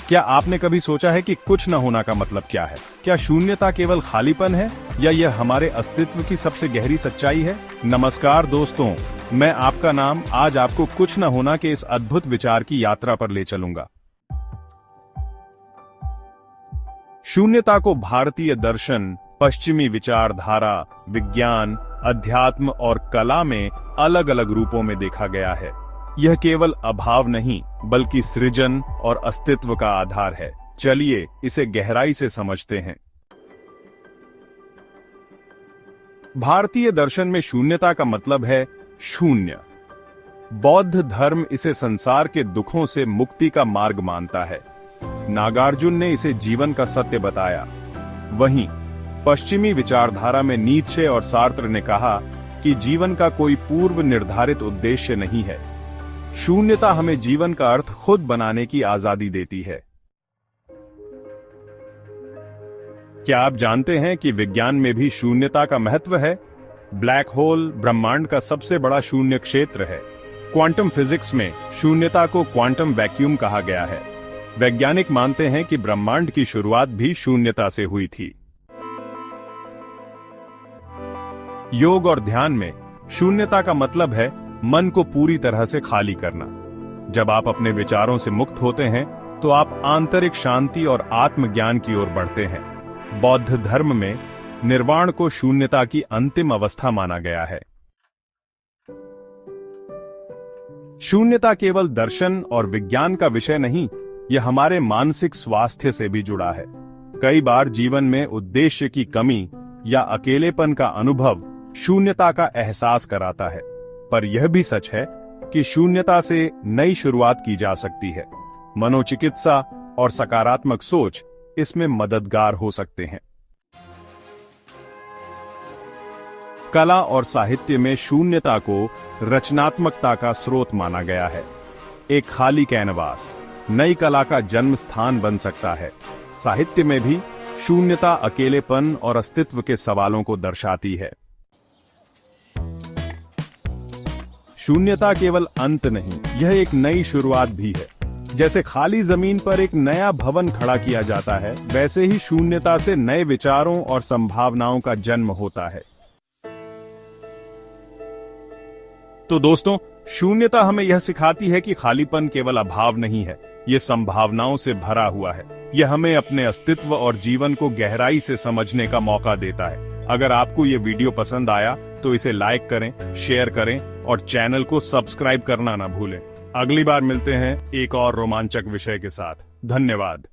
क्या आपने कभी सोचा है कि कुछ न होना का मतलब क्या है? क्या शून्यता केवल खालीपन है या यह हमारे अस्तित्व की सबसे गहरी सच्चाई है? नमस्कार दोस्तों, मैं आपका नाम आज आपको कुछ न होना के इस अद्भुत विचार की यात्रा पर ले चलूंगा। शून्यता को भारतीय दर्शन, पश्चिमी विचारधारा, विज्ञान, अध्यात्म और कला में अलग अलग रूपों में देखा गया है। यह केवल अभाव नहीं बल्कि सृजन और अस्तित्व का आधार है। चलिए इसे गहराई से समझते हैं। भारतीय दर्शन में शून्यता का मतलब है शून्य। बौद्ध धर्म इसे संसार के दुखों से मुक्ति का मार्ग मानता है। नागार्जुन ने इसे जीवन का सत्य बताया। वहीं पश्चिमी विचारधारा में नीत्शे और सार्त्र ने कहा कि जीवन का कोई पूर्व निर्धारित उद्देश्य नहीं है। शून्यता हमें जीवन का अर्थ खुद बनाने की आजादी देती है। क्या आप जानते हैं कि विज्ञान में भी शून्यता का महत्व है? ब्लैक होल ब्रह्मांड का सबसे बड़ा शून्य क्षेत्र है। क्वांटम फिजिक्स में शून्यता को क्वांटम वैक्यूम कहा गया है। वैज्ञानिक मानते हैं कि ब्रह्मांड की शुरुआत भी शून्यता से हुई थी। योग और ध्यान में शून्यता का मतलब है मन को पूरी तरह से खाली करना। जब आप अपने विचारों से मुक्त होते हैं तो आप आंतरिक शांति और आत्मज्ञान की ओर बढ़ते हैं। बौद्ध धर्म में निर्वाण को शून्यता की अंतिम अवस्था माना गया है। शून्यता केवल दर्शन और विज्ञान का विषय नहीं, यह हमारे मानसिक स्वास्थ्य से भी जुड़ा है। कई बार जीवन में उद्देश्य की कमी या अकेलेपन का अनुभव शून्यता का एहसास कराता है, पर यह भी सच है कि शून्यता से नई शुरुआत की जा सकती है। मनोचिकित्सा और सकारात्मक सोच इसमें मददगार हो सकते हैं। कला और साहित्य में शून्यता को रचनात्मकता का स्रोत माना गया है। एक खाली कैनवास नई कला का जन्म स्थान बन सकता है। साहित्य में भी शून्यता अकेलेपन और अस्तित्व के सवालों को दर्शाती है। शून्यता केवल अंत नहीं, यह एक नई शुरुआत भी है। जैसे खाली जमीन पर एक नया भवन खड़ा किया जाता है, वैसे ही शून्यता से नए विचारों और संभावनाओं का जन्म होता है। तो दोस्तों, शून्यता हमें यह सिखाती है कि खालीपन केवल अभाव नहीं है, यह संभावनाओं से भरा हुआ है। यह हमें अपने अस्तित्व और जीवन को गहराई से समझने का मौका देता है। अगर आपको यह वीडियो पसंद आया तो इसे लाइक करें, शेयर करें और चैनल को सब्सक्राइब करना ना भूलें। अगली बार मिलते हैं एक और रोमांचक विषय के साथ। धन्यवाद।